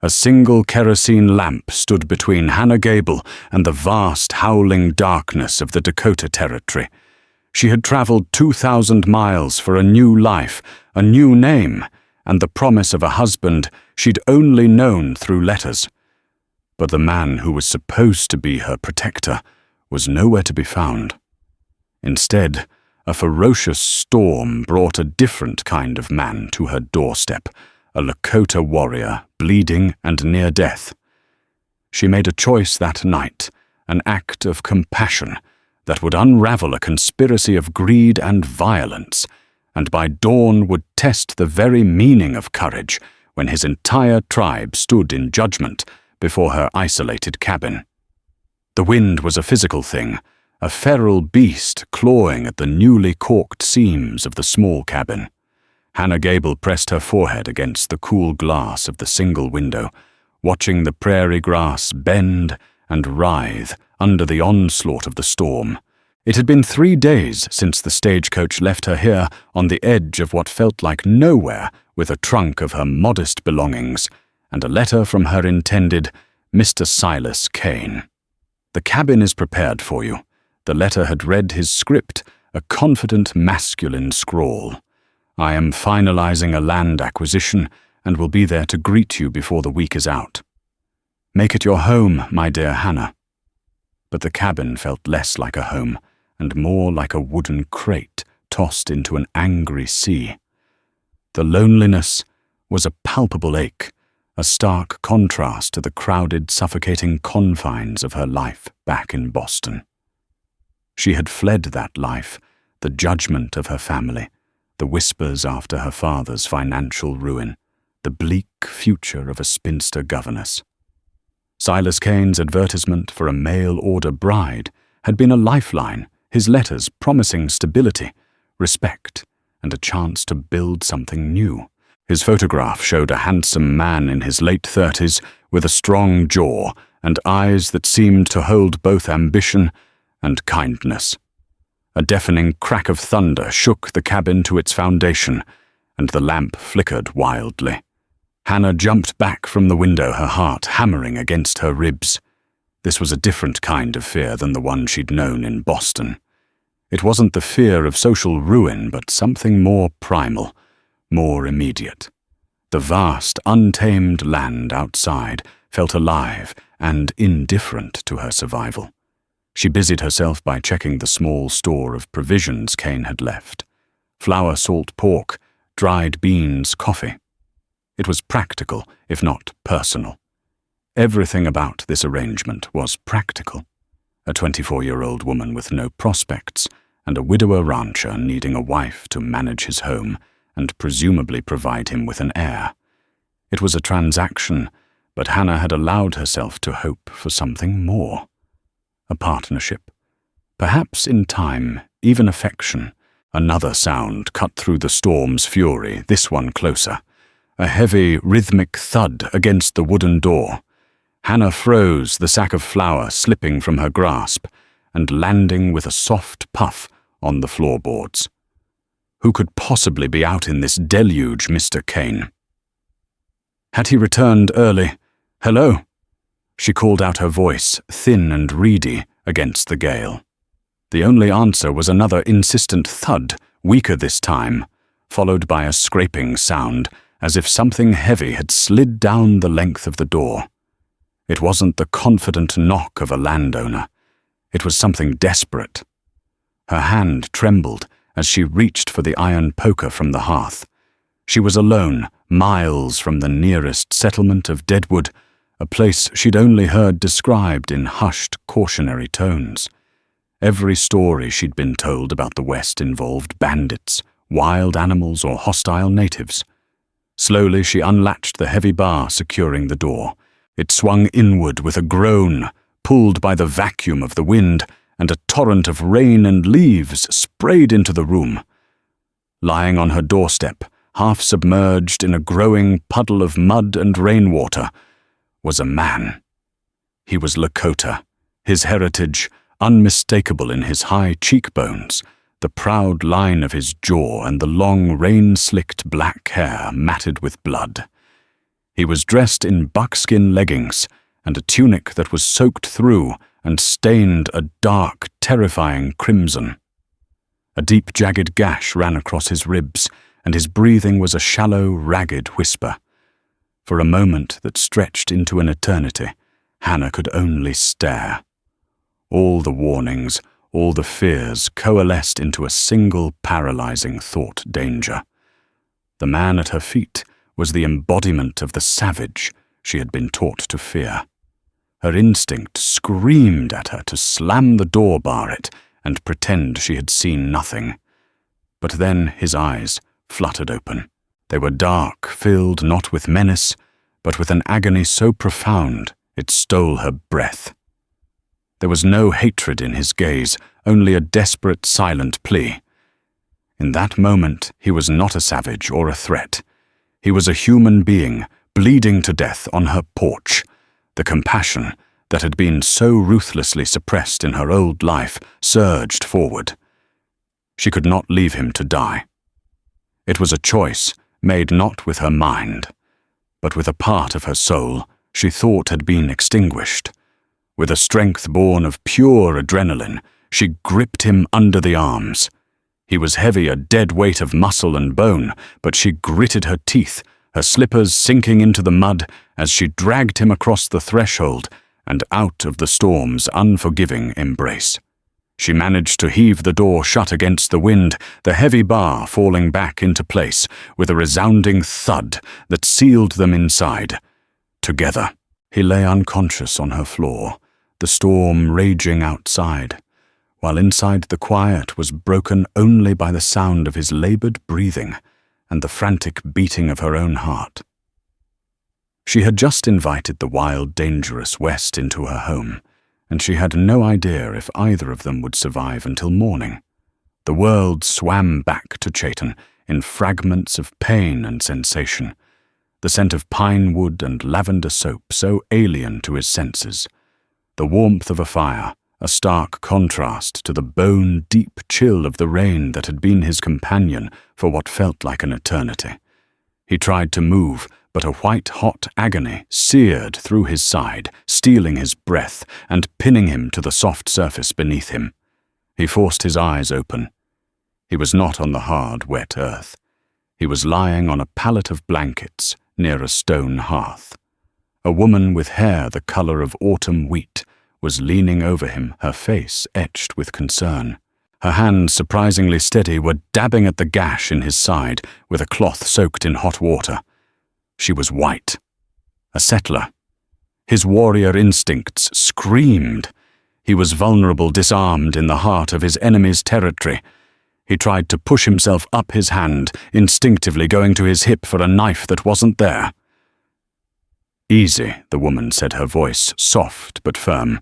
A single kerosene lamp stood between Hannah Gable and the vast, howling darkness of the Dakota Territory. She had traveled 2,000 miles for a new life, a new name, and the promise of a husband she'd only known through letters. But the man who was supposed to be her protector was nowhere to be found. Instead, a ferocious storm brought a different kind of man to her doorstep, a Lakota warrior, bleeding and near death. She made a choice that night, an act of compassion that would unravel a conspiracy of greed and violence, and by dawn would test the very meaning of courage when his entire tribe stood in judgment before her isolated cabin. The wind was a physical thing, a feral beast clawing at the newly caulked seams of the small cabin. Hannah Gable pressed her forehead against the cool glass of the single window, watching the prairie grass bend and writhe under the onslaught of the storm. It had been 3 days since the stagecoach left her here on the edge of what felt like nowhere, with a trunk of her modest belongings and a letter from her intended Mr. Silas Kane. "The cabin is prepared for you." The letter had read his script, a confident masculine scrawl. "I am finalizing a land acquisition and will be there to greet you before the week is out. Make it your home, my dear Hannah." But the cabin felt less like a home and more like a wooden crate tossed into an angry sea. The loneliness was a palpable ache, a stark contrast to the crowded, suffocating confines of her life back in Boston. She had fled that life, the judgment of her family, the whispers after her father's financial ruin, the bleak future of a spinster governess. Silas Kane's advertisement for a mail-order bride had been a lifeline, his letters promising stability, respect, and a chance to build something new. His photograph showed a handsome man in his late 30s with a strong jaw and eyes that seemed to hold both ambition and kindness. A deafening crack of thunder shook the cabin to its foundation, and the lamp flickered wildly. Hannah jumped back from the window, her heart hammering against her ribs. This was a different kind of fear than the one she'd known in Boston. It wasn't the fear of social ruin, but something more primal, more immediate. The vast, untamed land outside felt alive and indifferent to her survival. She busied herself by checking the small store of provisions Kane had left. Flour, salt, pork, dried beans, coffee. It was practical, if not personal. Everything about this arrangement was practical. A 24-year-old woman with no prospects, and a widower rancher needing a wife to manage his home and presumably provide him with an heir. It was a transaction, but Hannah had allowed herself to hope for something more. A partnership. Perhaps in time, even affection. Another sound cut through the storm's fury, this one closer. A heavy, rhythmic thud against the wooden door. Hannah froze, the sack of flour slipping from her grasp and landing with a soft puff on the floorboards. Who could possibly be out in this deluge, Mr. Kane? Had he returned early? "Hello?" She called out, her voice, thin and reedy, against the gale. The only answer was another insistent thud, weaker this time, followed by a scraping sound, as if something heavy had slid down the length of the door. It wasn't the confident knock of a landowner. It was something desperate. Her hand trembled as she reached for the iron poker from the hearth. She was alone, miles from the nearest settlement of Deadwood, a place she'd only heard described in hushed, cautionary tones. Every story she'd been told about the West involved bandits, wild animals, or hostile natives. Slowly she unlatched the heavy bar securing the door. It swung inward with a groan, pulled by the vacuum of the wind, and a torrent of rain and leaves sprayed into the room. Lying on her doorstep, half submerged in a growing puddle of mud and rainwater, was a man. He was Lakota, his heritage unmistakable in his high cheekbones, the proud line of his jaw and the long rain-slicked black hair matted with blood. He was dressed in buckskin leggings and a tunic that was soaked through and stained a dark, terrifying crimson. A deep, jagged gash ran across his ribs, and his breathing was a shallow, ragged whisper. For a moment that stretched into an eternity, Hannah could only stare. All the warnings, all the fears coalesced into a single paralyzing thought: danger. The man at her feet was the embodiment of the savage she had been taught to fear. Her instinct screamed at her to slam the door, bar it, and pretend she had seen nothing. But then his eyes fluttered open. They were dark, filled not with menace, but with an agony so profound it stole her breath. There was no hatred in his gaze, only a desperate, silent plea. In that moment, he was not a savage or a threat. He was a human being, bleeding to death on her porch. The compassion that had been so ruthlessly suppressed in her old life surged forward. She could not leave him to die. It was a choice made not with her mind, but with a part of her soul she thought had been extinguished. With a strength born of pure adrenaline, she gripped him under the arms. He was heavy, a dead weight of muscle and bone, but she gritted her teeth, her slippers sinking into the mud as she dragged him across the threshold and out of the storm's unforgiving embrace. She managed to heave the door shut against the wind, the heavy bar falling back into place with a resounding thud that sealed them inside. Together, he lay unconscious on her floor, the storm raging outside, while inside the quiet was broken only by the sound of his labored breathing and the frantic beating of her own heart. She had just invited the wild, dangerous West into her home, and she had no idea if either of them would survive until morning. The world swam back to Chayton in fragments of pain and sensation, the scent of pine wood and lavender soap so alien to his senses, the warmth of a fire, a stark contrast to the bone-deep chill of the rain that had been his companion for what felt like an eternity. He tried to move, but a white-hot agony seared through his side, stealing his breath and pinning him to the soft surface beneath him. He forced his eyes open. He was not on the hard, wet earth. He was lying on a pallet of blankets near a stone hearth. A woman with hair the color of autumn wheat was leaning over him, her face etched with concern. Her hands, surprisingly steady, were dabbing at the gash in his side with a cloth soaked in hot water. She was white. A settler. His warrior instincts screamed. He was vulnerable, disarmed in the heart of his enemy's territory. He tried to push himself up his hand, instinctively going to his hip for a knife that wasn't there. "Easy," the woman said, her voice soft but firm.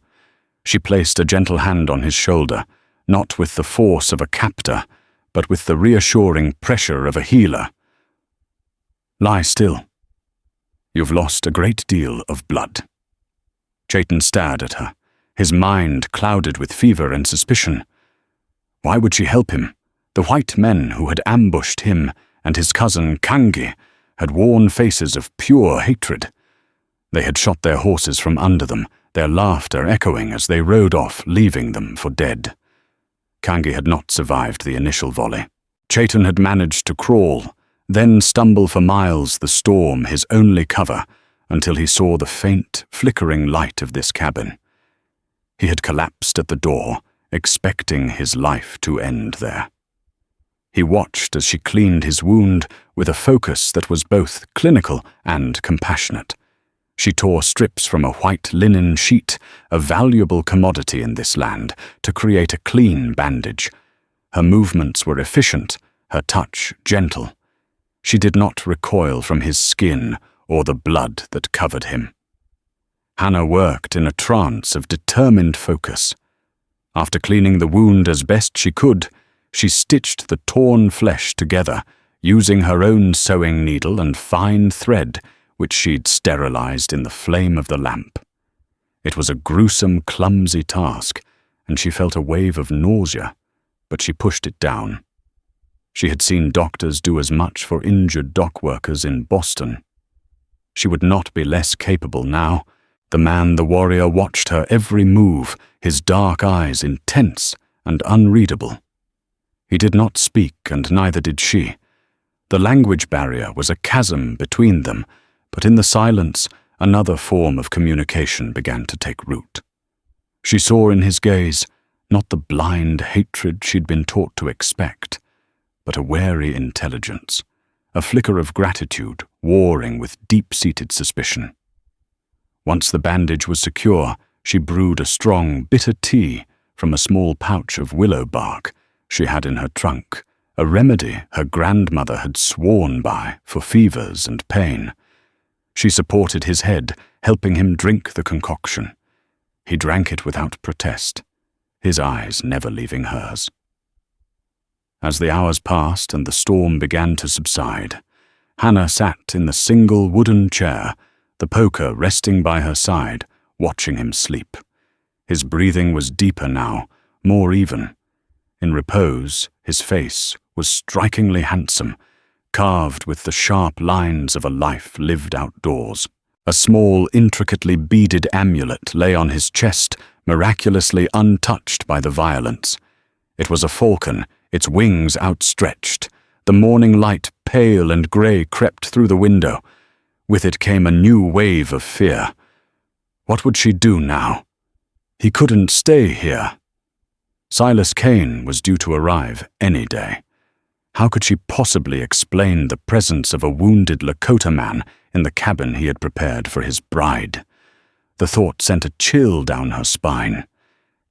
She placed a gentle hand on his shoulder, not with the force of a captor, but with the reassuring pressure of a healer. "Lie still. You've lost a great deal of blood." Chayton stared at her, his mind clouded with fever and suspicion. Why would she help him? The white men who had ambushed him and his cousin Kangi had worn faces of pure hatred. They had shot their horses from under them, their laughter echoing as they rode off, leaving them for dead. Kangi had not survived the initial volley. Chayton had managed to crawl, then stumble for miles, the storm his only cover, until he saw the faint, flickering light of this cabin. He had collapsed at the door, expecting his life to end there. He watched as she cleaned his wound with a focus that was both clinical and compassionate. She tore strips from a white linen sheet, a valuable commodity in this land, to create a clean bandage. Her movements were efficient, her touch gentle. She did not recoil from his skin or the blood that covered him. Hannah worked in a trance of determined focus. After cleaning the wound as best she could, she stitched the torn flesh together, using her own sewing needle and fine thread, which she'd sterilized in the flame of the lamp. It was a gruesome, clumsy task, and she felt a wave of nausea, but she pushed it down. She had seen doctors do as much for injured dock workers in Boston. She would not be less capable now. The man, the warrior, watched her every move, his dark eyes intense and unreadable. He did not speak, and neither did she. The language barrier was a chasm between them, but in the silence, another form of communication began to take root. She saw in his gaze not the blind hatred she'd been taught to expect, but a wary intelligence, a flicker of gratitude warring with deep-seated suspicion. Once the bandage was secure, she brewed a strong, bitter tea from a small pouch of willow bark she had in her trunk, a remedy her grandmother had sworn by for fevers and pain. She supported his head, helping him drink the concoction. He drank it without protest, his eyes never leaving hers. As the hours passed and the storm began to subside, Hannah sat in the single wooden chair, the poker resting by her side, watching him sleep. His breathing was deeper now, more even. In repose, his face was strikingly handsome, carved with the sharp lines of a life lived outdoors. A small, intricately beaded amulet lay on his chest, miraculously untouched by the violence. It was a falcon, its wings outstretched. The morning light, pale and grey, crept through the window. With it came a new wave of fear. What would she do now? He couldn't stay here. Silas Kane was due to arrive any day. How could she possibly explain the presence of a wounded Lakota man in the cabin he had prepared for his bride? The thought sent a chill down her spine.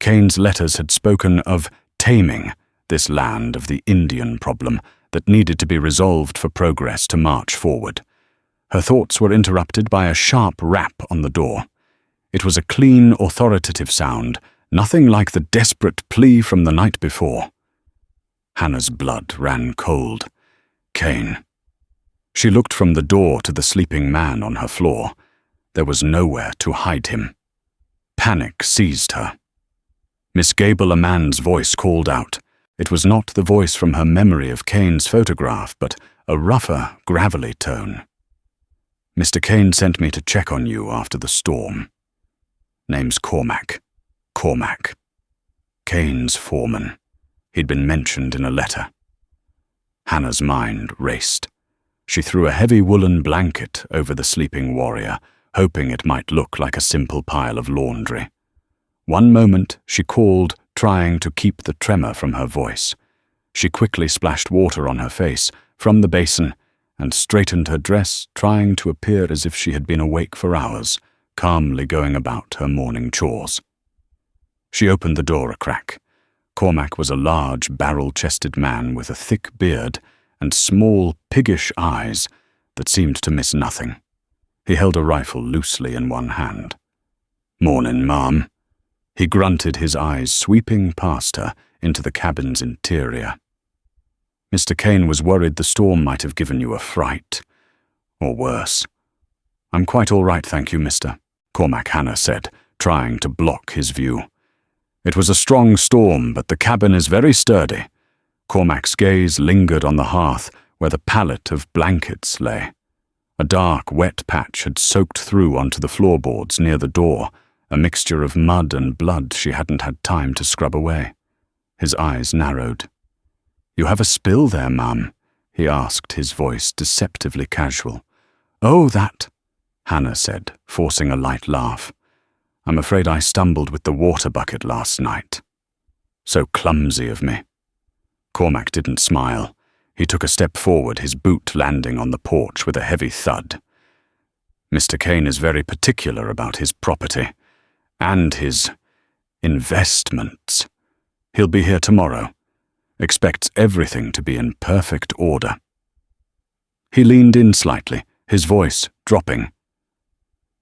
Kane's letters had spoken of taming this land of the Indian problem that needed to be resolved for progress to march forward. Her thoughts were interrupted by a sharp rap on the door. It was a clean, authoritative sound, nothing like the desperate plea from the night before. Hannah's blood ran cold. Kane. She looked from the door to the sleeping man on her floor. There was nowhere to hide him. Panic seized her. Miss Gable, a man's voice called out. It was not the voice from her memory of Kane's photograph, but a rougher, gravelly tone. Mr. Kane sent me to check on you after the storm. Name's Cormac. Cormac. Kane's foreman. He'd been mentioned in a letter. Hannah's mind raced. She threw a heavy woolen blanket over the sleeping warrior, hoping it might look like a simple pile of laundry. One moment she called, trying to keep the tremor from her voice. She quickly splashed water on her face from the basin and straightened her dress, trying to appear as if she had been awake for hours, calmly going about her morning chores. She opened the door a crack. Cormac was a large, barrel-chested man with a thick beard and small, piggish eyes that seemed to miss nothing. He held a rifle loosely in one hand. "Mornin', ma'am." He grunted, his eyes sweeping past her into the cabin's interior. "Mr. Kane was worried the storm might have given you a fright. Or worse." "I'm quite all right, thank you, mister," Cormac Hannah said, trying to block his view. "It was a strong storm, but the cabin is very sturdy." Cormac's gaze lingered on the hearth where the pallet of blankets lay. A dark, wet patch had soaked through onto the floorboards near the door, a mixture of mud and blood she hadn't had time to scrub away. His eyes narrowed. "You have a spill there, ma'am?" he asked, his voice deceptively casual. "Oh, that," Hannah said, forcing a light laugh. "I'm afraid I stumbled with the water bucket last night. So clumsy of me." Cormac didn't smile. He took a step forward, his boot landing on the porch with a heavy thud. "Mr. Kane is very particular about his property. And his investments. He'll be here tomorrow. Expects everything to be in perfect order." He leaned in slightly, his voice dropping.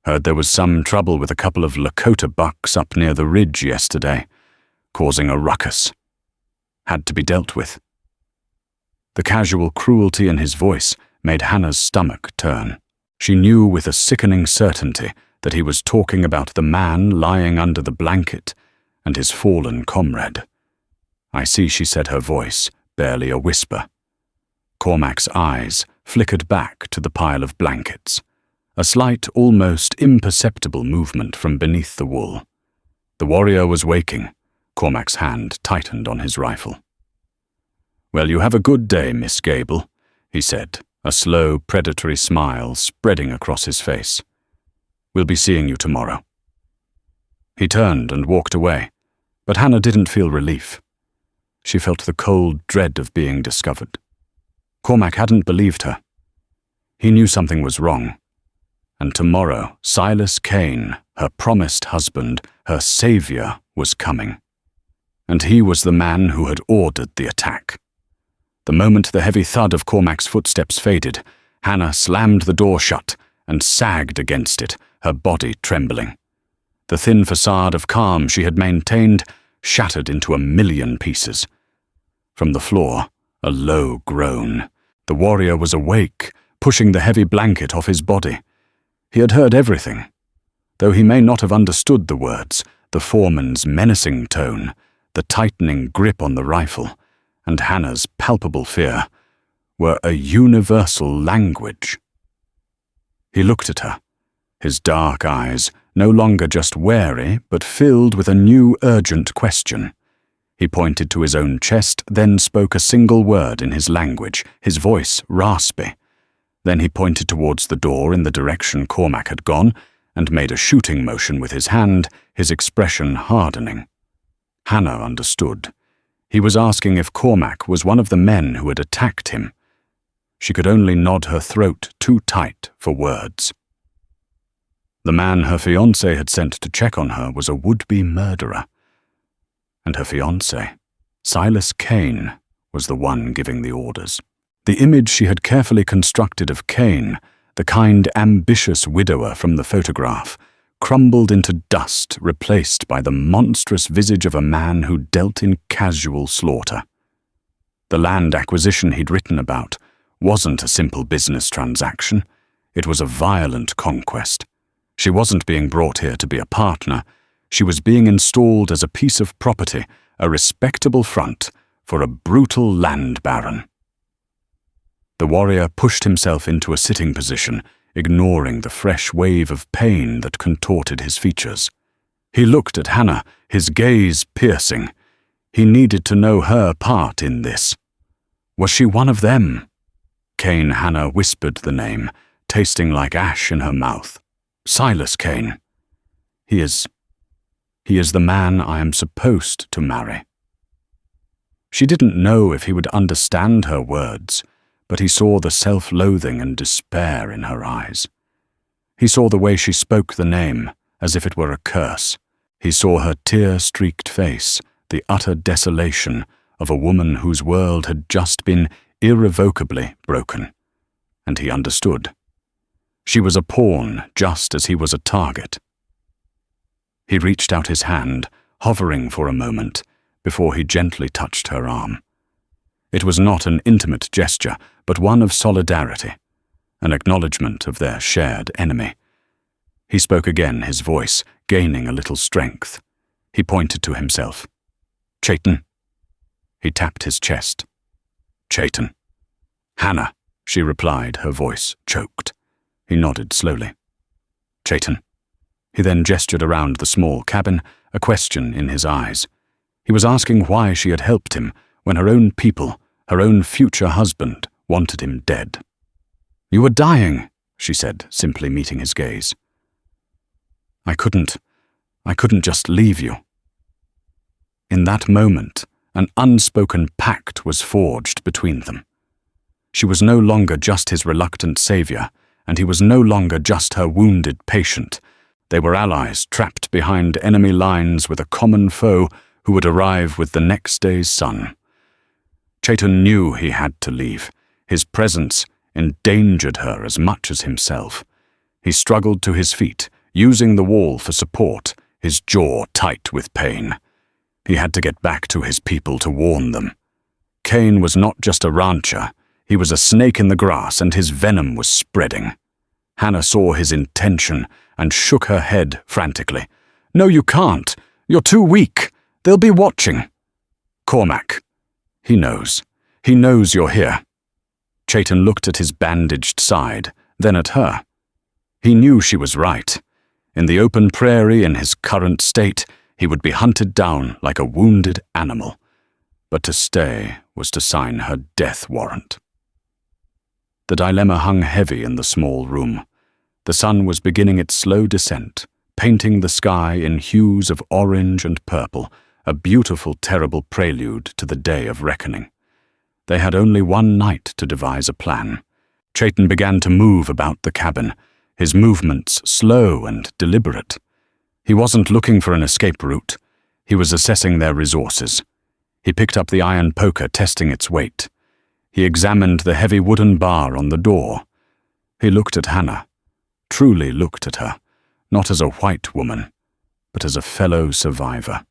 "Heard there was some trouble with a couple of Lakota bucks up near the ridge yesterday, causing a ruckus. Had to be dealt with." The casual cruelty in his voice made Hannah's stomach turn. She knew with a sickening certainty that he was talking about the man lying under the blanket and his fallen comrade. "I see," she said, her voice barely a whisper. Cormac's eyes flickered back to the pile of blankets. a slight, almost imperceptible movement from beneath the wool. The warrior was waking. Cormac's hand tightened on his rifle. "Well, you have a good day, Miss Gable," he said, a slow, predatory smile spreading across his face. "We'll be seeing you tomorrow." He turned and walked away, but Hannah didn't feel relief. She felt the cold dread of being discovered. Cormac hadn't believed her. He knew something was wrong. And tomorrow, Silas Kane, her promised husband, her savior, was coming. And he was the man who had ordered the attack. The moment the heavy thud of Cormac's footsteps faded, Hannah slammed the door shut and sagged against it, her body trembling. The thin facade of calm she had maintained shattered into a million pieces. From the floor, a low groan. The warrior was awake, pushing the heavy blanket off his body. He had heard everything. Though he may not have understood the words, the foreman's menacing tone, the tightening grip on the rifle, and Hannah's palpable fear, were a universal language. He looked at her, his dark eyes no longer just wary, but filled with a new urgent question. He pointed to his own chest, then spoke a single word in his language, his voice raspy. Then he pointed towards the door in the direction Cormac had gone, and made a shooting motion with his hand, his expression hardening. Hannah understood. He was asking if Cormac was one of the men who had attacked him. She could only nod her throat too tight for words. The man her fiancé had sent to check on her was a would-be murderer. And her fiancé, Silas Kane, was the one giving the orders. The image she had carefully constructed of Kane, the kind, ambitious widower from the photograph, crumbled into dust, replaced by the monstrous visage of a man who dealt in casual slaughter. The land acquisition he'd written about wasn't a simple business transaction. It was a violent conquest. She wasn't being brought here to be a partner. She was being installed as a piece of property, a respectable front for a brutal land baron. The warrior pushed himself into a sitting position, ignoring the fresh wave of pain that contorted his features. He looked at Hannah, his gaze piercing. He needed to know her part in this. Was she one of them? Kane Hannah whispered the name, tasting like ash in her mouth. Silas Kane. He is the man I am supposed to marry. She didn't know if he would understand her words, but he saw the self-loathing and despair in her eyes. He saw the way she spoke the name, as if it were a curse. He saw her tear-streaked face, the utter desolation of a woman whose world had just been irrevocably broken. And he understood. She was a pawn just as he was a target. He reached out his hand, hovering for a moment, before he gently touched her arm. It was not an intimate gesture, but one of solidarity, an acknowledgement of their shared enemy. He spoke again, his voice gaining a little strength. He pointed to himself. Chayton. He tapped his chest. Chayton. Hannah, she replied, her voice choked. He nodded slowly. Chayton. He then gestured around the small cabin, a question in his eyes. He was asking why she had helped him when her own people, her own future husband, wanted him dead. You were dying, she said, simply meeting his gaze. I couldn't just leave you. In that moment, an unspoken pact was forged between them. She was no longer just his reluctant savior, and he was no longer just her wounded patient. They were allies trapped behind enemy lines with a common foe who would arrive with the next day's sun. Chayton knew he had to leave. His presence endangered her as much as himself. He struggled to his feet, using the wall for support, his jaw tight with pain. He had to get back to his people to warn them. Kane was not just a rancher. He was a snake in the grass, and his venom was spreading. Hannah saw his intention and shook her head frantically. No, you can't. You're too weak. They'll be watching. Cormac. He knows. He knows you're here. Chayton looked at his bandaged side, then at her. He knew she was right. In the open prairie, in his current state, he would be hunted down like a wounded animal. But to stay was to sign her death warrant. The dilemma hung heavy in the small room. The sun was beginning its slow descent, painting the sky in hues of orange and purple, a beautiful, terrible prelude to the day of reckoning. They had only one night to devise a plan. Chayton began to move about the cabin, his movements slow and deliberate. He wasn't looking for an escape route. He was assessing their resources. He picked up the iron poker, testing its weight. He examined the heavy wooden bar on the door. He looked at Hannah, truly looked at her, not as a white woman, but as a fellow survivor.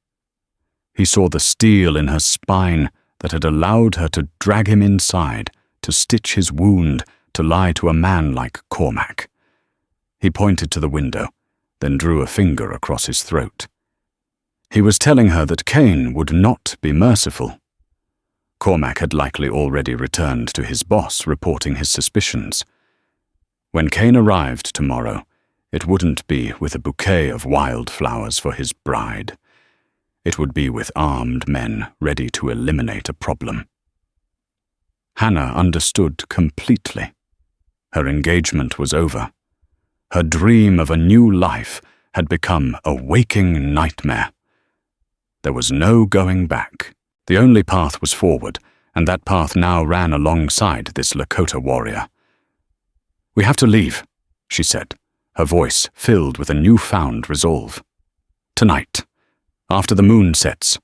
He saw the steel in her spine that had allowed her to drag him inside, to stitch his wound, to lie to a man like Cormac. He pointed to the window, then drew a finger across his throat. He was telling her that Cain would not be merciful. Cormac had likely already returned to his boss, reporting his suspicions. When Cain arrived tomorrow, it wouldn't be with a bouquet of wildflowers for his bride. It would be with armed men ready to eliminate a problem. Hannah understood completely. Her engagement was over. Her dream of a new life had become a waking nightmare. There was no going back. The only path was forward, and that path now ran alongside this Lakota warrior. "We have to leave," she said, her voice filled with a newfound resolve. "Tonight, after the moon sets.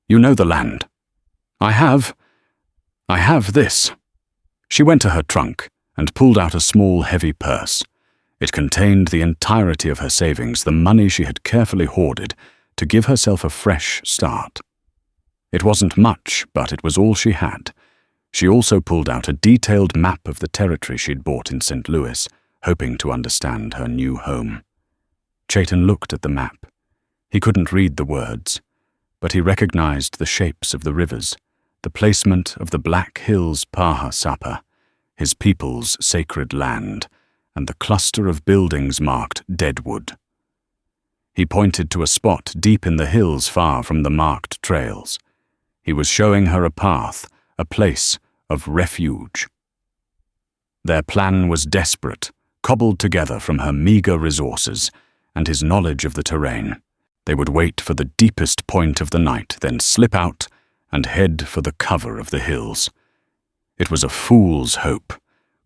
You know the land." I have this." She went to her trunk and pulled out a small, heavy purse. It contained the entirety of her savings, the money she had carefully hoarded to give herself a fresh start. It wasn't much, but it was all she had. She also pulled out a detailed map of the territory she'd bought in St. Louis, hoping to understand her new home. Chayton looked at the map. He couldn't read the words, but he recognized the shapes of the rivers, the placement of the Black Hills Paha Sapa, his people's sacred land, and the cluster of buildings marked Deadwood. He pointed to a spot deep in the hills far from the marked trails. He was showing her a path, a place of refuge. Their plan was desperate, cobbled together from her meager resources and his knowledge of the terrain. They would wait for the deepest point of the night, then slip out and head for the cover of the hills. It was a fool's hope.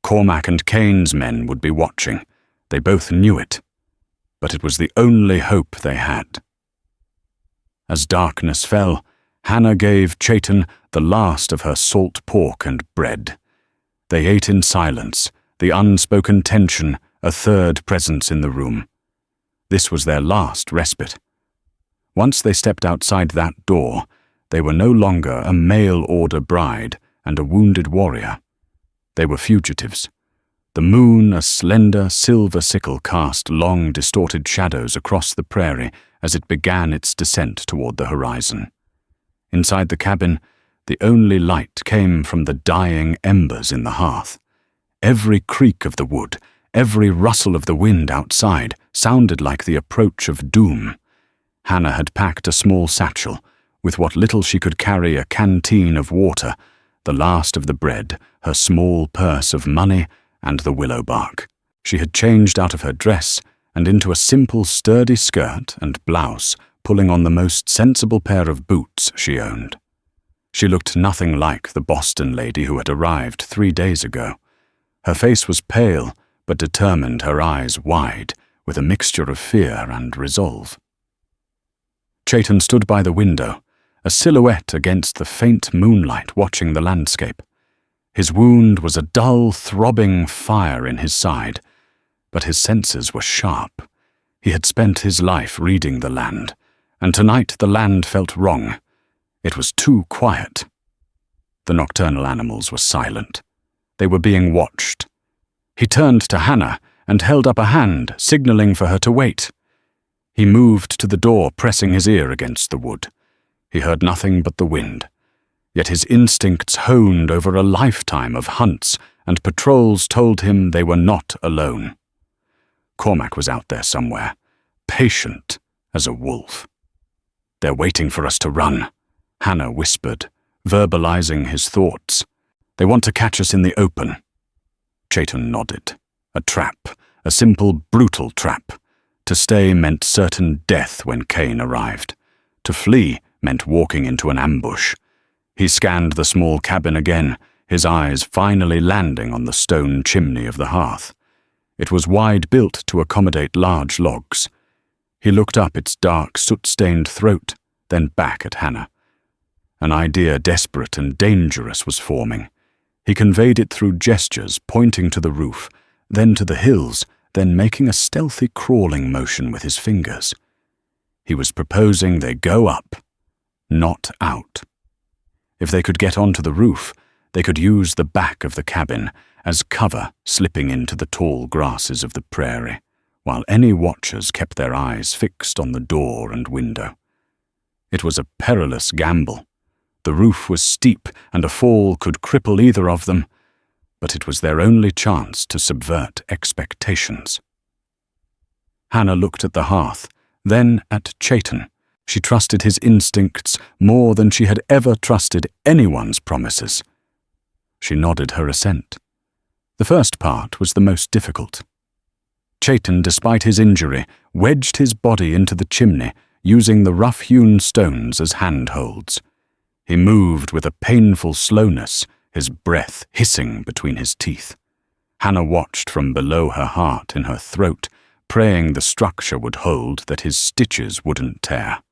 Cormac and Cain's men would be watching. They both knew it. But it was the only hope they had. As darkness fell, Hannah gave Chayton the last of her salt pork and bread. They ate in silence, the unspoken tension a third presence in the room. This was their last respite. Once they stepped outside that door, they were no longer a mail-order bride and a wounded warrior. They were fugitives. The moon, a slender silver sickle, cast long, distorted shadows across the prairie as it began its descent toward the horizon. Inside the cabin, the only light came from the dying embers in the hearth. Every creak of the wood, every rustle of the wind outside sounded like the approach of doom. Hannah had packed a small satchel, with what little she could carry, a canteen of water, the last of the bread, her small purse of money, and the willow bark. She had changed out of her dress and into a simple, sturdy skirt and blouse, pulling on the most sensible pair of boots she owned. She looked nothing like the Boston lady who had arrived 3 days ago. Her face was pale, but determined, her eyes wide, with a mixture of fear and resolve. Chayton stood by the window, a silhouette against the faint moonlight, watching the landscape. His wound was a dull, throbbing fire in his side, but his senses were sharp. He had spent his life reading the land, and tonight the land felt wrong. It was too quiet. The nocturnal animals were silent. They were being watched. He turned to Hannah and held up a hand, signaling for her to wait. He moved to the door, pressing his ear against the wood. He heard nothing but the wind. Yet his instincts honed over a lifetime of hunts and patrols told him they were not alone. Cormac was out there somewhere, patient as a wolf. "They're waiting for us to run," Hannah whispered, verbalizing his thoughts. "They want to catch us in the open." Chayton nodded. A trap, a simple, brutal trap. To stay meant certain death when Cain arrived. To flee meant walking into an ambush. He scanned the small cabin again, his eyes finally landing on the stone chimney of the hearth. It was wide-built to accommodate large logs. He looked up its dark, soot-stained throat, then back at Hannah. An idea desperate and dangerous was forming. He conveyed it through gestures, pointing to the roof, then to the hills, then making a stealthy crawling motion with his fingers. He was proposing they go up, not out. If they could get onto the roof, they could use the back of the cabin as cover slipping into the tall grasses of the prairie, while any watchers kept their eyes fixed on the door and window. It was a perilous gamble. The roof was steep, and a fall could cripple either of them, but it was their only chance to subvert expectations. Hannah looked at the hearth, then at Chayton. She trusted his instincts more than she had ever trusted anyone's promises. She nodded her assent. The first part was the most difficult. Chayton, despite his injury, wedged his body into the chimney, using the rough-hewn stones as handholds. He moved with a painful slowness, his breath hissing between his teeth. Hannah watched from below her heart in her throat, praying the structure would hold, that his stitches wouldn't tear.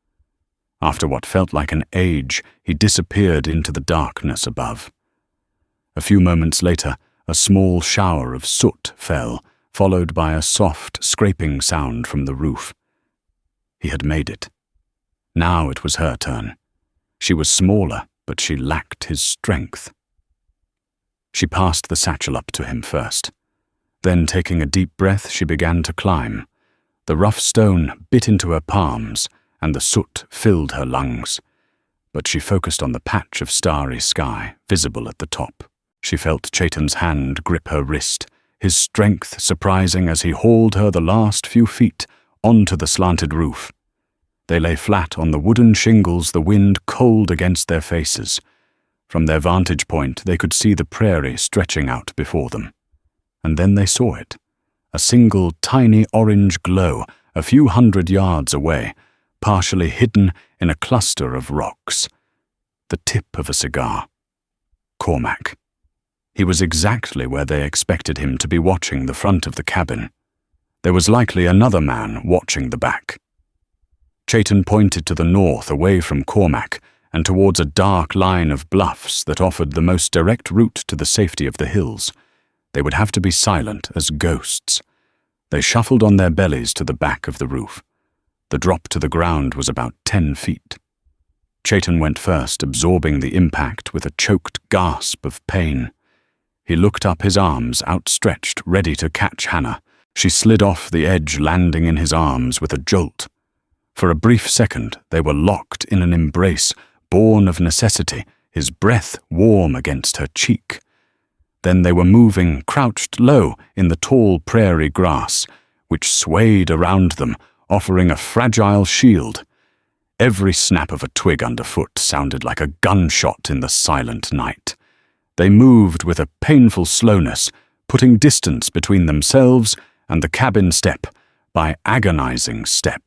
After what felt like an age, he disappeared into the darkness above. A few moments later, a small shower of soot fell, followed by a soft, scraping sound from the roof. He had made it. Now it was her turn. She was smaller, but she lacked his strength. She passed the satchel up to him first. Then, taking a deep breath, she began to climb. The rough stone bit into her palms, and the soot filled her lungs. But she focused on the patch of starry sky visible at the top. She felt Chayton's hand grip her wrist, his strength surprising as he hauled her the last few feet onto the slanted roof. They lay flat on the wooden shingles, the wind cold against their faces. From their vantage point, they could see the prairie stretching out before them. And then they saw it, a single tiny orange glow a few hundred yards away, partially hidden in a cluster of rocks. The tip of a cigar. Cormac. He was exactly where they expected him to be, watching the front of the cabin. There was likely another man watching the back. Chayton pointed to the north, away from Cormac, and towards a dark line of bluffs that offered the most direct route to the safety of the hills. They would have to be silent as ghosts. They shuffled on their bellies to the back of the roof. The drop to the ground was about 10 feet. Chayton went first, absorbing the impact with a choked gasp of pain. He looked up, his arms outstretched, ready to catch Hannah. She slid off the edge, landing in his arms with a jolt. For a brief second, they were locked in an embrace, born of necessity, his breath warm against her cheek. Then they were moving, crouched low in the tall prairie grass, which swayed around them, offering a fragile shield. Every snap of a twig underfoot sounded like a gunshot in the silent night. They moved with a painful slowness, putting distance between themselves and the cabin step by agonizing step.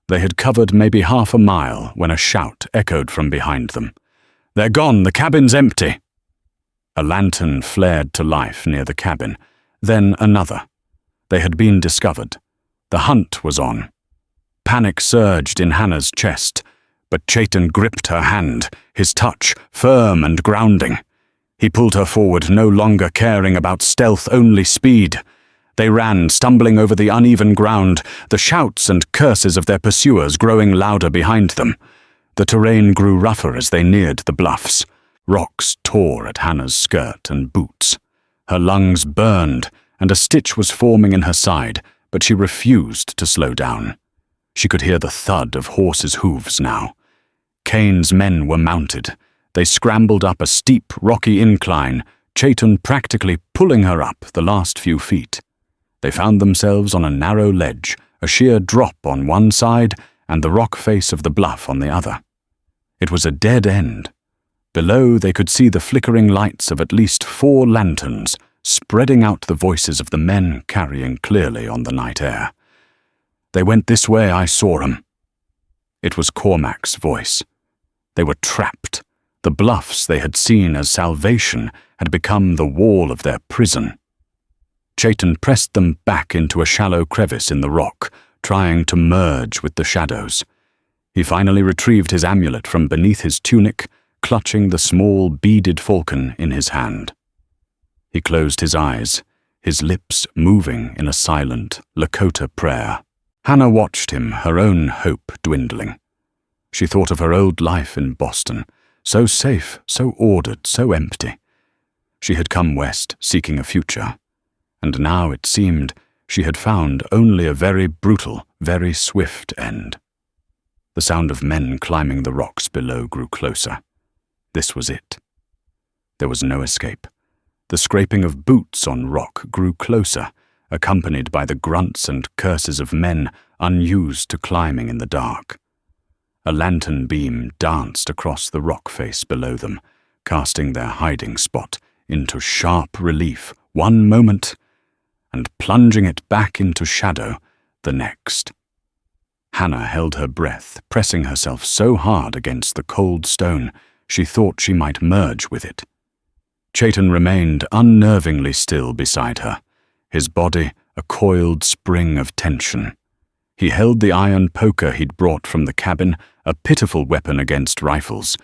They had covered maybe half a mile when a shout echoed from behind them. "They're gone, the cabin's empty!" A lantern flared to life near the cabin, then another. They had been discovered. The hunt was on. Panic surged in Hannah's chest, but Chayton gripped her hand, his touch firm and grounding. He pulled her forward, no longer caring about stealth, only speed. They ran, stumbling over the uneven ground, the shouts and curses of their pursuers growing louder behind them. The terrain grew rougher as they neared the bluffs. Rocks tore at Hannah's skirt and boots. Her lungs burned, and a stitch was forming in her side, but she refused to slow down. She could hear the thud of horses' hooves now. Cain's men were mounted. They scrambled up a steep, rocky incline, Chayton practically pulling her up the last few feet. They found themselves on a narrow ledge, a sheer drop on one side and the rock face of the bluff on the other. It was a dead end. Below they could see the flickering lights of at least 4 lanterns, spreading out the voices of the men carrying clearly on the night air. "They went this way, I saw 'em." It was Cormac's voice. They were trapped. The bluffs they had seen as salvation had become the wall of their prison. Chaitin pressed them back into a shallow crevice in the rock, trying to merge with the shadows. He finally retrieved his amulet from beneath his tunic, clutching the small beaded falcon in his hand. He closed his eyes, his lips moving in a silent Lakota prayer. Hannah watched him, her own hope dwindling. She thought of her old life in Boston, so safe, so ordered, so empty. She had come west seeking a future, and now it seemed she had found only a very brutal, very swift end. The sound of men climbing the rocks below grew closer. This was it. There was no escape. The scraping of boots on rock grew closer, accompanied by the grunts and curses of men unused to climbing in the dark. A lantern beam danced across the rock face below them, casting their hiding spot into sharp relief one moment and plunging it back into shadow the next. Hannah held her breath, pressing herself so hard against the cold stone she thought she might merge with it. Chaitin remained unnervingly still beside her, his body a coiled spring of tension. He held the iron poker he'd brought from the cabin, a pitiful weapon against rifles,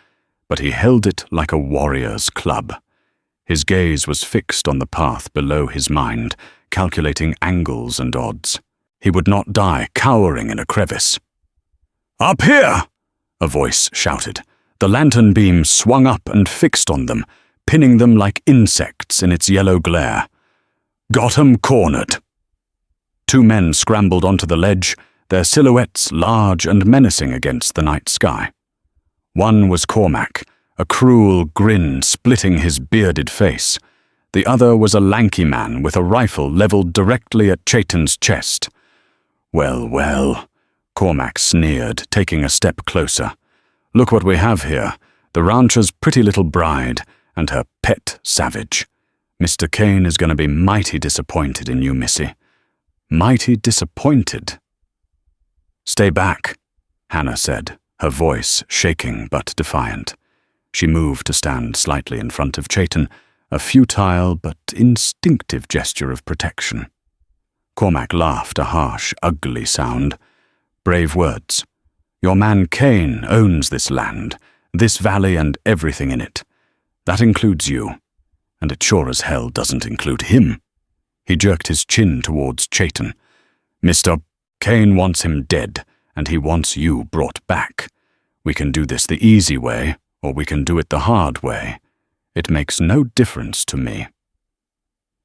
but he held it like a warrior's club. His gaze was fixed on the path below his mind, calculating angles and odds. He would not die cowering in a crevice. "Up here!" a voice shouted. The lantern beam swung up and fixed on them, pinning them like insects in its yellow glare. "Got 'em cornered." 2 men scrambled onto the ledge, their silhouettes large and menacing against the night sky. One was Cormac, a cruel grin splitting his bearded face. The other was a lanky man with a rifle leveled directly at Chaitin's chest. "Well, well," Cormac sneered, taking a step closer. "Look what we have here, the rancher's pretty little bride and her pet savage. Mr. Kane is going to be mighty disappointed in you, Missy. Mighty disappointed." "Stay back," Hannah said, her voice shaking but defiant. She moved to stand slightly in front of Chaitin, a futile but instinctive gesture of protection. Cormac laughed a harsh, ugly sound. "Brave words. Your man Kane owns this land, this valley and everything in it. That includes you, and it sure as hell doesn't include him." He jerked his chin towards Chaitin. "Mr. Kane wants him dead, and he wants you brought back. We can do this the easy way, or we can do it the hard way. It makes no difference to me."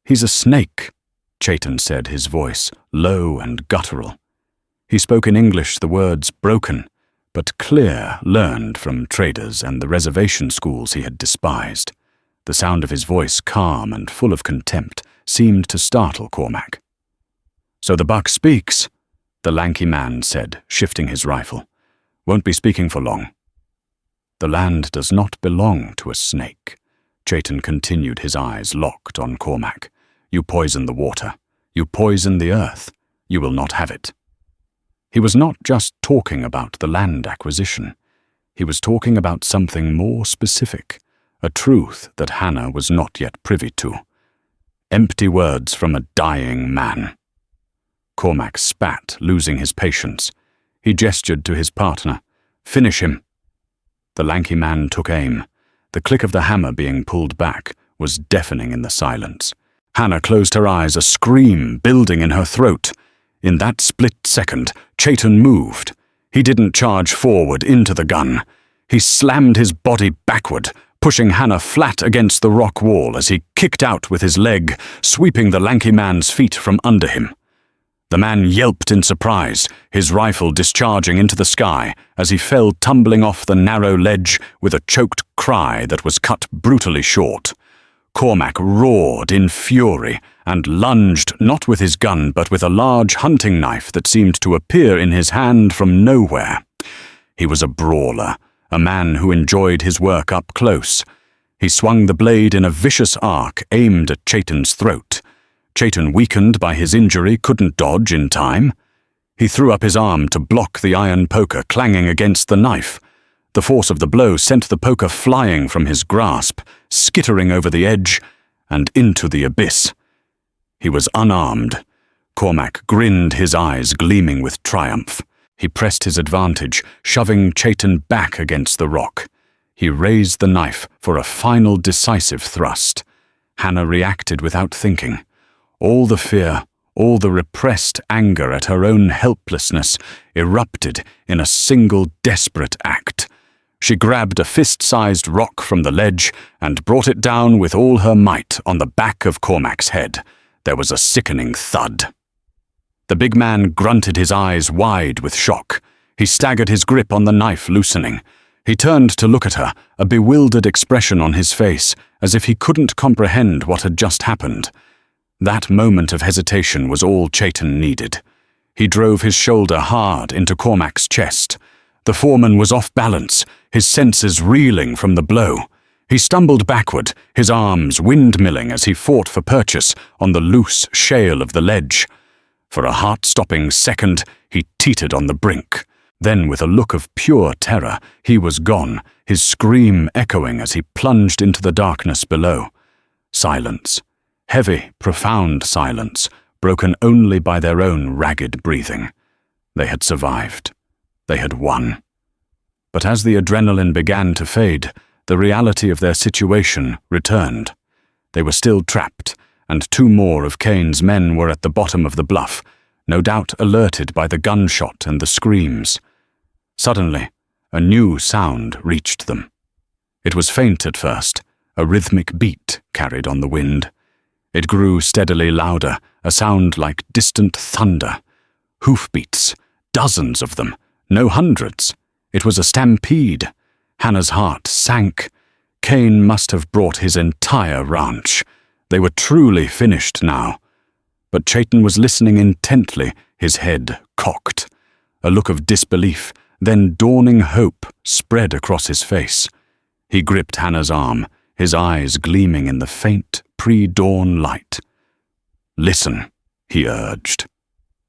"He's a snake," Chaitin said, his voice low and guttural. He spoke in English, the words broken, but clear, learned from traders and the reservation schools he had despised. The sound of his voice, calm and full of contempt, seemed to startle Cormac. "So the buck speaks," the lanky man said, shifting his rifle. "Won't be speaking for long." "The land does not belong to a snake," Chaitin continued, his eyes locked on Cormac. "You poison the water. You poison the earth. You will not have it." He was not just talking about the land acquisition. He was talking about something more specific, a truth that Hannah was not yet privy to. Empty words from a dying man. Cormac spat, losing his patience. He gestured to his partner. "Finish him." The lanky man took aim. The click of the hammer being pulled back was deafening in the silence. Hannah closed her eyes, a scream building in her throat. In that split second, Chaitin moved. He didn't charge forward into the gun. He slammed his body backward, pushing Hannah flat against the rock wall as he kicked out with his leg, sweeping the lanky man's feet from under him. The man yelped in surprise, his rifle discharging into the sky as he fell tumbling off the narrow ledge with a choked cry that was cut brutally short. Cormac roared in fury and lunged not with his gun but with a large hunting knife that seemed to appear in his hand from nowhere. He was a brawler, a man who enjoyed his work up close. He swung the blade in a vicious arc aimed at Chaitan's throat. Chaitan, weakened by his injury, couldn't dodge in time. He threw up his arm to block the iron poker clanging against the knife. The force of the blow sent the poker flying from his grasp, skittering over the edge and into the abyss. He was unarmed. Cormac grinned, his eyes gleaming with triumph. He pressed his advantage, shoving Chaitan back against the rock. He raised the knife for a final decisive thrust. Hannah reacted without thinking. All the fear, all the repressed anger at her own helplessness erupted in a single desperate act. She grabbed a fist-sized rock from the ledge and brought it down with all her might on the back of Cormac's head. There was a sickening thud. The big man grunted, his eyes wide with shock. He staggered, his grip on the knife loosening. He turned to look at her, a bewildered expression on his face, as if he couldn't comprehend what had just happened. That moment of hesitation was all Chaitan needed. He drove his shoulder hard into Cormac's chest. The foreman was off balance, his senses reeling from the blow. He stumbled backward, his arms windmilling as he fought for purchase on the loose shale of the ledge. For a heart-stopping second, he teetered on the brink. Then, with a look of pure terror, he was gone, his scream echoing as he plunged into the darkness below. Silence. Heavy, profound silence, broken only by their own ragged breathing. They had survived. They had won. But as the adrenaline began to fade, the reality of their situation returned. They were still trapped, and 2 more of Kane's men were at the bottom of the bluff, no doubt alerted by the gunshot and the screams. Suddenly, a new sound reached them. It was faint at first, a rhythmic beat carried on the wind. It grew steadily louder, a sound like distant thunder. Hoofbeats, dozens of them, no hundreds. It was a stampede. Hannah's heart sank. Kane must have brought his entire ranch. They were truly finished now. But Chaitan was listening intently, his head cocked. A look of disbelief, then dawning hope, spread across his face. He gripped Hannah's arm, his eyes gleaming in the faint, pre-dawn light. "Listen," he urged.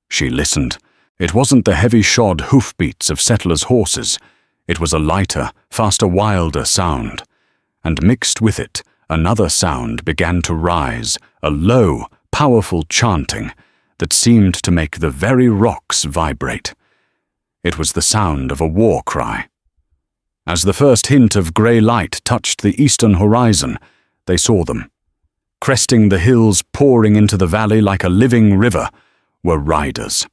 She listened. It wasn't the heavy-shod hoofbeats of settlers' horses. It was a lighter, faster, wilder sound. And mixed with it, another sound began to rise, a low, powerful chanting that seemed to make the very rocks vibrate. It was the sound of a war cry. As the first hint of grey light touched the eastern horizon, they saw them. Cresting the hills, pouring into the valley like a living river, were riders.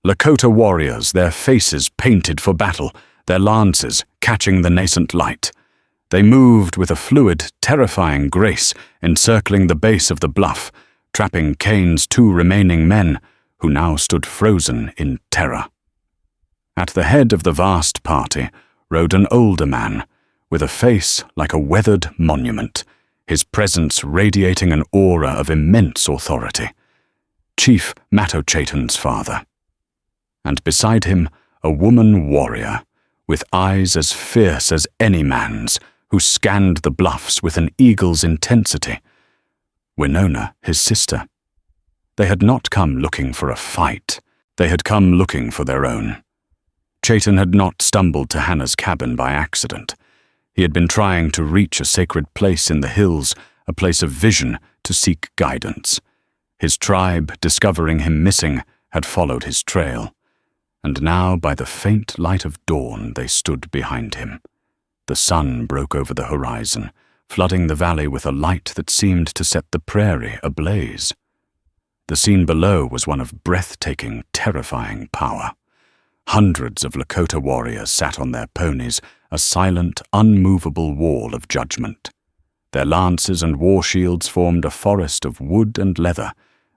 Lakota warriors, their faces painted for battle, their lances catching the nascent light. They moved with a fluid, terrifying grace, encircling the base of the bluff, trapping Kane's 2 remaining men, who now stood frozen in terror. At the head of the vast party rode an older man, with a face like a weathered monument, his presence radiating an aura of immense authority. Chief Matto Chaitan's father. And beside him, a woman warrior, with eyes as fierce as any man's, who scanned the bluffs with an eagle's intensity. Winona, his sister. They had not come looking for a fight. They had come looking for their own. Chaitan had not stumbled to Hannah's cabin by accident. He had been trying to reach a sacred place in the hills, a place of vision, to seek guidance. His tribe, discovering him missing, had followed his trail. And now, by the faint light of dawn, they stood behind him. The sun broke over the horizon, flooding the valley with a light that seemed to set the prairie ablaze. The scene below was one of breathtaking, terrifying power. Hundreds of Lakota warriors sat on their ponies, a silent, unmovable wall of judgment. Their lances and war shields formed a forest of wood and leather,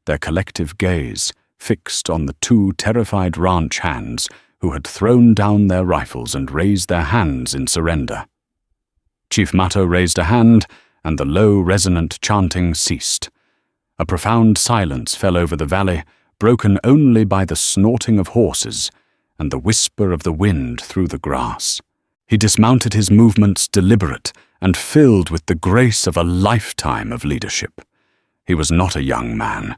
their collective gaze fixed on the 2 terrified ranch hands who had thrown down their rifles and raised their hands in surrender. Chief Matto raised a hand, and the low, resonant chanting ceased. A profound silence fell over the valley, broken only by the snorting of horses and the whisper of the wind through the grass. He dismounted, his movements deliberate and filled with the grace of a lifetime of leadership. He was not a young man,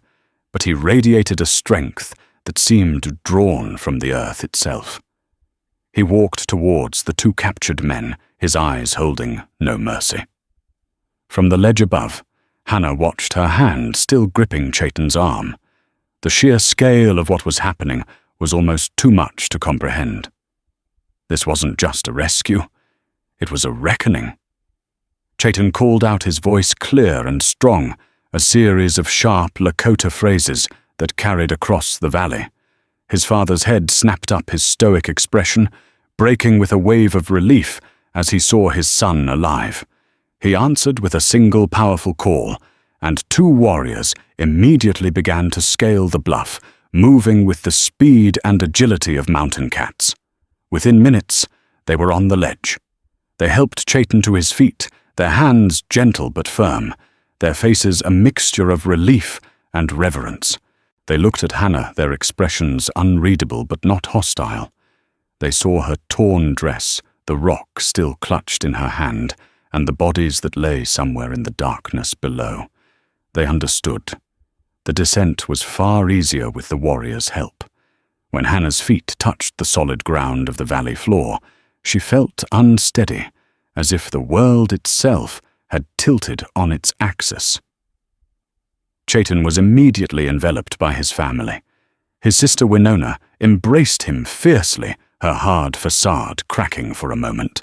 but he radiated a strength that seemed drawn from the earth itself. He walked towards the two captured men, his eyes holding no mercy. From the ledge above, Hannah watched her hand still gripping Chaitan's arm. The sheer scale of what was happening was almost too much to comprehend. This wasn't just a rescue, it was a reckoning. Chaitan called out, his voice clear and strong, a series of sharp Lakota phrases that carried across the valley. His father's head snapped up, his stoic expression breaking with a wave of relief as he saw his son alive. He answered with a single powerful call, and two warriors immediately began to scale the bluff, moving with the speed and agility of mountain cats. Within minutes, they were on the ledge. They helped Chaitan to his feet, their hands gentle but firm, their faces a mixture of relief and reverence. They looked at Hannah, their expressions unreadable but not hostile. They saw her torn dress, the rock still clutched in her hand, and the bodies that lay somewhere in the darkness below. They understood. The descent was far easier with the warriors' help. When Hannah's feet touched the solid ground of the valley floor, she felt unsteady, as if the world itself had tilted on its axis. Chaitan was immediately enveloped by his family. His sister Winona embraced him fiercely, her hard facade cracking for a moment.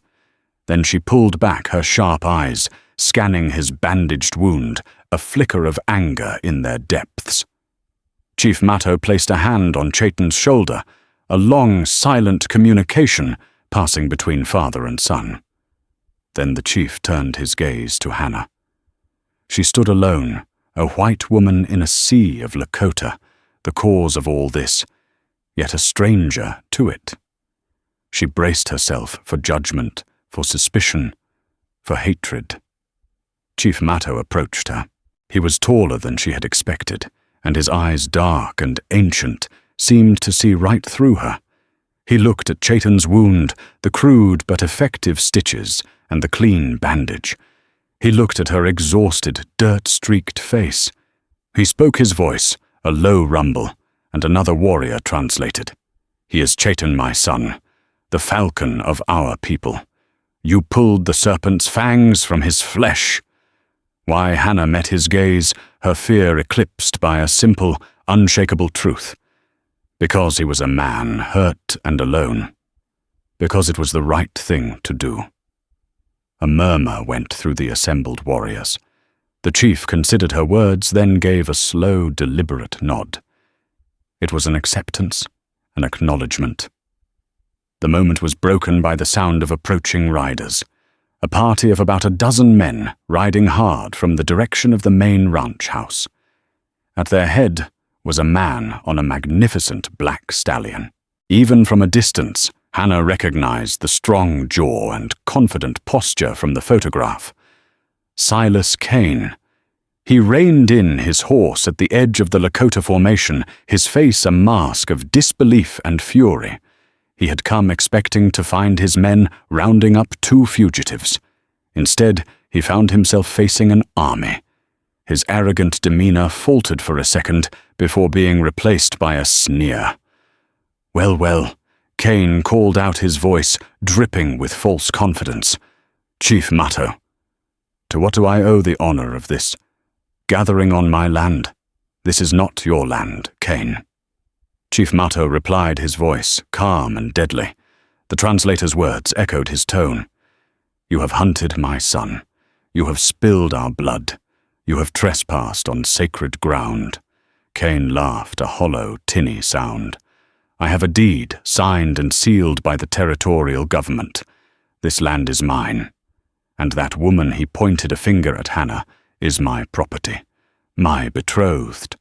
Then she pulled back, her sharp eyes scanning his bandaged wound, a flicker of anger in their depths. Chief Matto placed a hand on Chaitan's shoulder, a long, silent communication passing between father and son. Then the chief turned his gaze to Hannah. She stood alone, a white woman in a sea of Lakota, the cause of all this, yet a stranger to it. She braced herself for judgment, for suspicion, for hatred. Chief Matto approached her. He was taller than she had expected, and his eyes, dark and ancient, seemed to see right through her. He looked at Chaitan's wound, the crude but effective stitches, and the clean bandage. He looked at her exhausted, dirt-streaked face. He spoke his voice, a low rumble, and another warrior translated. "He is Chaitan, my son, the falcon of our people. You pulled the serpent's fangs from his flesh." Why Hannah met his gaze, her fear eclipsed by a simple, unshakable truth. Because he was a man, hurt and alone. Because it was the right thing to do. A murmur went through the assembled warriors. The chief considered her words, then gave a slow, deliberate nod. It was an acceptance, an acknowledgement. The moment was broken by the sound of approaching riders. A party of about a dozen men riding hard from the direction of the main ranch house. At their head was a man on a magnificent black stallion. Even from a distance, Hannah recognized the strong jaw and confident posture from the photograph. Silas Kane. He reined in his horse at the edge of the Lakota formation, his face a mask of disbelief and fury. He had come expecting to find his men rounding up two fugitives. Instead, he found himself facing an army. His arrogant demeanor faltered for a second before being replaced by a sneer. "Well, well," Kane called out, his voice dripping with false confidence. "Chief Matto, to what do I owe the honor of this gathering on my land? This is not your land, Kane." Chief Matto replied, his voice calm and deadly. The translator's words echoed his tone. "You have hunted my son. You have spilled our blood. You have trespassed on sacred ground." Kane laughed, a hollow, tinny sound. "I have a deed signed and sealed by the territorial government. This land is mine. And that woman," he pointed a finger at Hannah, "is my property, my betrothed.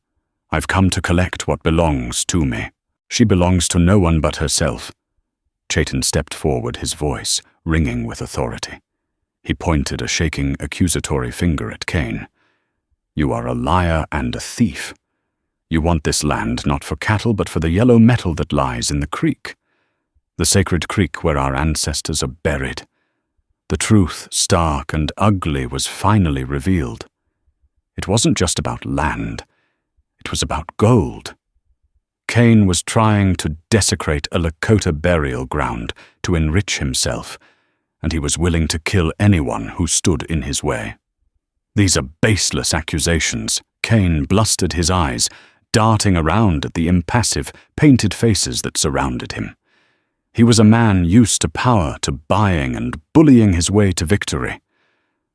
I've come to collect what belongs to me. She belongs to no one but herself." Chaitan stepped forward, his voice ringing with authority. He pointed a shaking, accusatory finger at Cain. "You are a liar and a thief. You want this land not for cattle but for the yellow metal that lies in the creek. The sacred creek where our ancestors are buried. The truth, stark and ugly, was finally revealed. It wasn't just about land. It was about gold. Cain was trying to desecrate a Lakota burial ground to enrich himself, and he was willing to kill anyone who stood in his way. These are baseless accusations." Cain blustered his eyes, darting around at the impassive, painted faces that surrounded him. He was a man used to power, to buying and bullying his way to victory.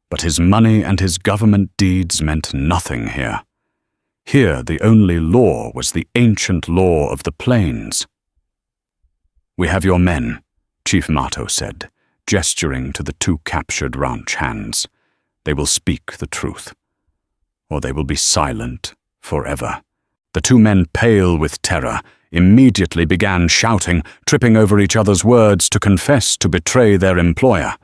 But his money and his government deeds meant nothing here. Here the only law was the ancient law of the plains. "We have your men," Chief Mato said, gesturing to the two captured ranch hands. "They will speak the truth, or they will be silent forever." The two men, pale with terror, immediately began shouting, tripping over each other's words to confess to betray their employer.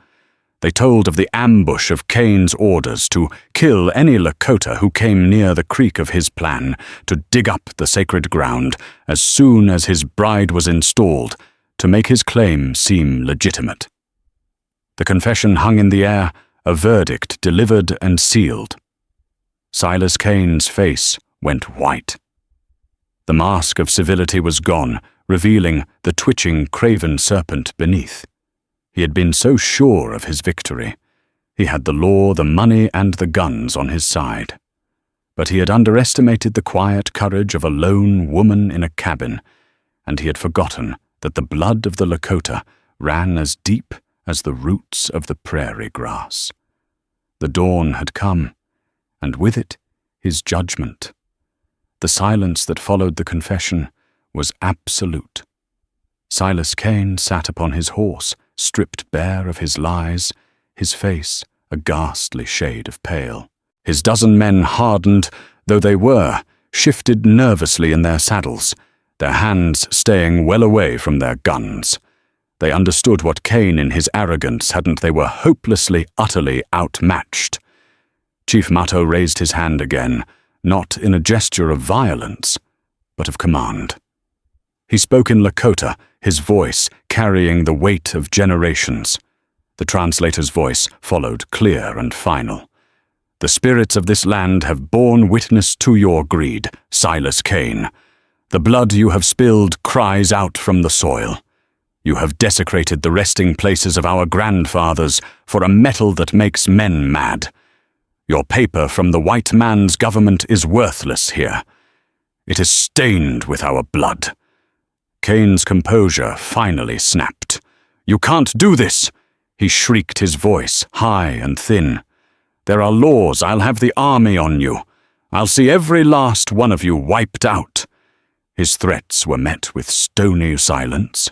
They told of the ambush of Cain's orders to kill any Lakota who came near the creek of his plan, to dig up the sacred ground as soon as his bride was installed, to make his claim seem legitimate. The confession hung in the air, a verdict delivered and sealed. Silas Cain's face went white. The mask of civility was gone, revealing the twitching, craven serpent beneath. He had been so sure of his victory. He had the law, the money, and the guns on his side. But he had underestimated the quiet courage of a lone woman in a cabin, and he had forgotten that the blood of the Lakota ran as deep as the roots of the prairie grass. The dawn had come, and with it his judgment. The silence that followed the confession was absolute. Silas Cain sat upon his horse, stripped bare of his lies, his face a ghastly shade of pale. His dozen men, hardened though they were, shifted nervously in their saddles, their hands staying well away from their guns. They understood what Cain in his arrogance hadn't. They were hopelessly, utterly outmatched. Chief Mato raised his hand again, not in a gesture of violence, but of command. He spoke in Lakota, his voice carrying the weight of generations. The translator's voice followed, clear and final. "The spirits of this land have borne witness to your greed, Silas Cain. The blood you have spilled cries out from the soil. You have desecrated the resting places of our grandfathers for a metal that makes men mad. Your paper from the white man's government is worthless here. It is stained with our blood." Cain's composure finally snapped. "You can't do this!" He shrieked, his voice high and thin. "There are laws. I'll have the army on you. I'll see every last one of you wiped out." His threats were met with stony silence.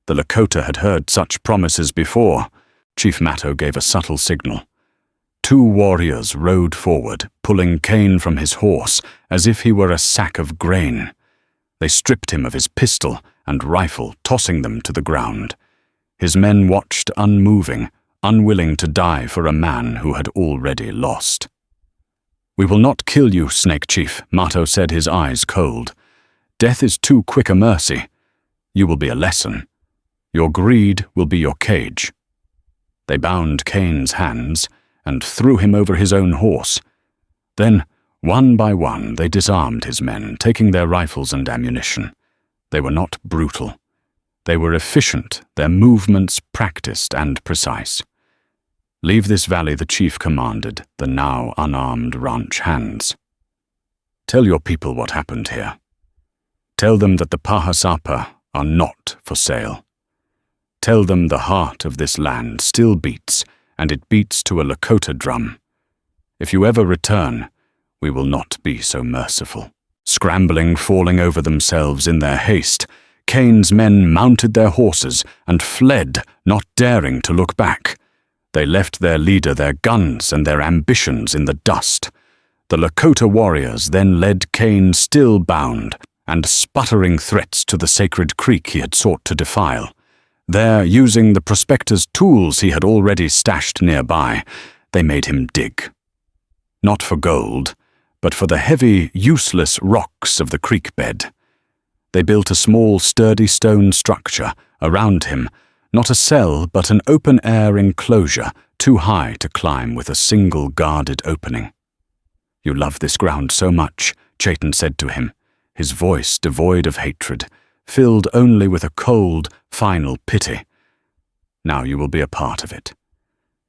The Lakota had heard such promises before. Chief Mato gave a subtle signal. Two warriors rode forward, pulling Cain from his horse as if he were a sack of grain. They stripped him of his pistol and rifle, tossing them to the ground. His men watched unmoving, unwilling to die for a man who had already lost. "We will not kill you, Snake Chief," Mato said, his eyes cold. "Death is too quick a mercy. You will be a lesson. Your greed will be your cage." They bound Cain's hands and threw him over his own horse. Then, one by one, they disarmed his men, taking their rifles and ammunition. They were not brutal. They were efficient, their movements practiced and precise. "Leave this valley," the chief commanded, the now unarmed ranch hands. "Tell your people what happened here. Tell them that the Pahasapa are not for sale. Tell them the heart of this land still beats, and it beats to a Lakota drum. If you ever return, we will not be so merciful." Scrambling, falling over themselves in their haste, Cain's men mounted their horses and fled, not daring to look back. They left their leader, their guns, and their ambitions in the dust. The Lakota warriors then led Cain, still bound, and sputtering threats to the sacred creek he had sought to defile. There, using the prospector's tools he had already stashed nearby, they made him dig. Not for gold, but for the heavy, useless rocks of the creek bed. They built a small, sturdy stone structure around him, not a cell but an open-air enclosure too high to climb with a single guarded opening. "You love this ground so much," Chaitin said to him, his voice devoid of hatred, filled only with a cold, final pity. "Now you will be a part of it.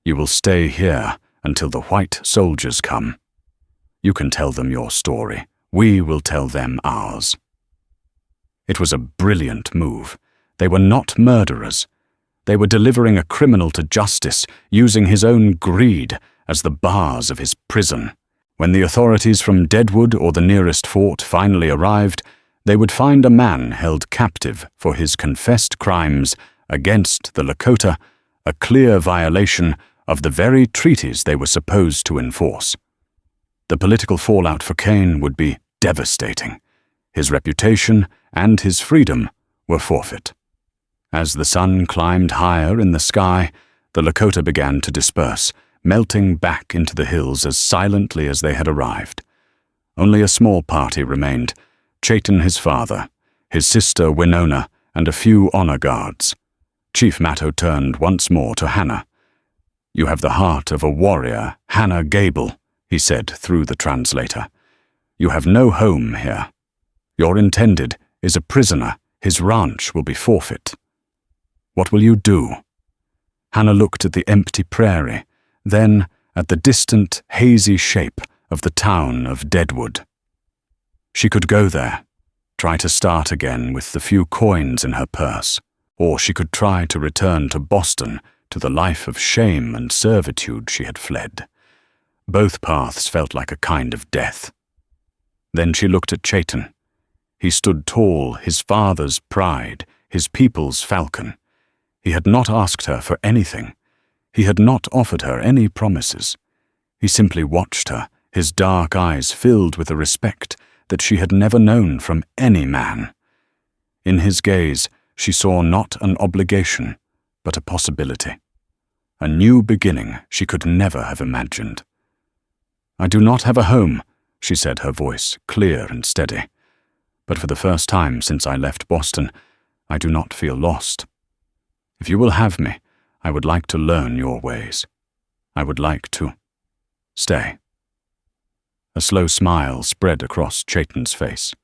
You will stay here until the white soldiers come. You can tell them your story. We will tell them ours." It was a brilliant move. They were not murderers. They were delivering a criminal to justice, using his own greed as the bars of his prison. When the authorities from Deadwood or the nearest fort finally arrived, they would find a man held captive for his confessed crimes against the Lakota, a clear violation of the very treaties they were supposed to enforce. The political fallout for Kane would be devastating. His reputation and his freedom were forfeit. As the sun climbed higher in the sky, the Lakota began to disperse, melting back into the hills as silently as they had arrived. Only a small party remained: Chaitin his father, his sister Winona, and a few honor guards. Chief Matto turned once more to Hannah. "You have the heart of a warrior, Hannah Gable," he said through the translator. "You have no home here. Your intended is a prisoner. His ranch will be forfeit. What will you do?" Hannah looked at the empty prairie, then at the distant, hazy shape of the town of Deadwood. She could go there, try to start again with the few coins in her purse, or she could try to return to Boston, to the life of shame and servitude she had fled. Both paths felt like a kind of death. Then she looked at Chaitin. He stood tall, his father's pride, his people's falcon. He had not asked her for anything. He had not offered her any promises. He simply watched her, his dark eyes filled with a respect that she had never known from any man. In his gaze, she saw not an obligation, but a possibility. A new beginning she could never have imagined. "I do not have a home," she said, her voice clear and steady. "But for the first time since I left Boston, I do not feel lost. If you will have me, I would like to learn your ways. I would like to stay." A slow smile spread across Chaitin's face.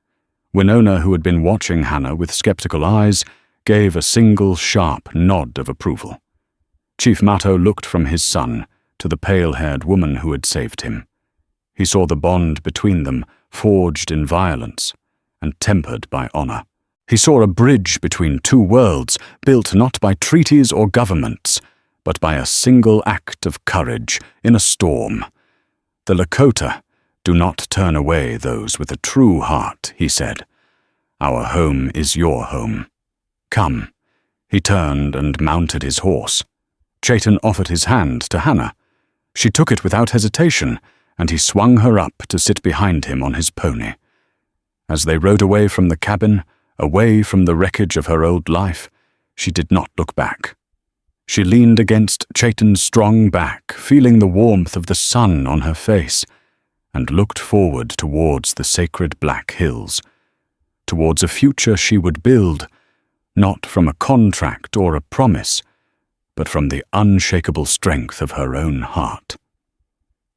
Winona, who had been watching Hannah with skeptical eyes, gave a single sharp nod of approval. Chief Matto looked from his son to the pale-haired woman who had saved him. He saw the bond between them forged in violence and tempered by honor. He saw a bridge between two worlds, built not by treaties or governments, but by a single act of courage in a storm. "The Lakota do not turn away those with a true heart," he said. "Our home is your home. Come." He turned and mounted his horse. Chaitin offered his hand to Hannah. She took it without hesitation, and he swung her up to sit behind him on his pony. As they rode away from the cabin, away from the wreckage of her old life, she did not look back. She leaned against Chaitin's strong back, feeling the warmth of the sun on her face, and looked forward towards the sacred Black Hills, towards a future she would build, not from a contract or a promise, but from the unshakable strength of her own heart.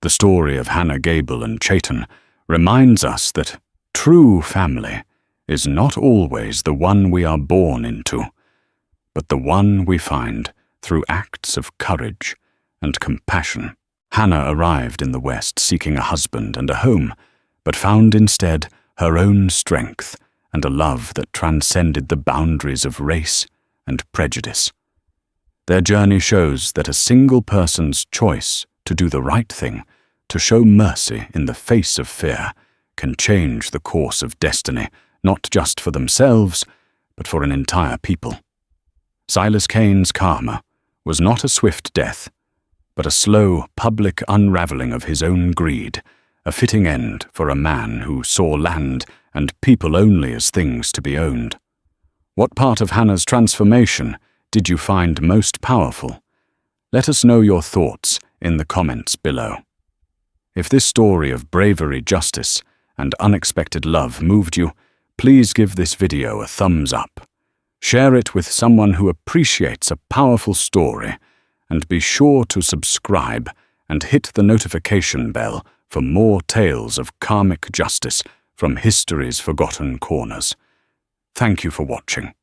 The story of Hannah Gable and Chaitin reminds us that true family is not always the one we are born into, but the one we find through acts of courage and compassion. Hannah arrived in the West seeking a husband and a home, but found instead her own strength and a love that transcended the boundaries of race and prejudice. Their journey shows that a single person's choice to do the right thing, to show mercy in the face of fear, can change the course of destiny, not just for themselves, but for an entire people. Silas Kane's karma was not a swift death, but a slow, public unraveling of his own greed, a fitting end for a man who saw land and people only as things to be owned. What part of Hannah's transformation did you find most powerful? Let us know your thoughts in the comments below. If this story of bravery, justice, and unexpected love moved you, please give this video a thumbs up. Share it with someone who appreciates a powerful story, and be sure to subscribe and hit the notification bell for more tales of karmic justice from history's forgotten corners. Thank you for watching.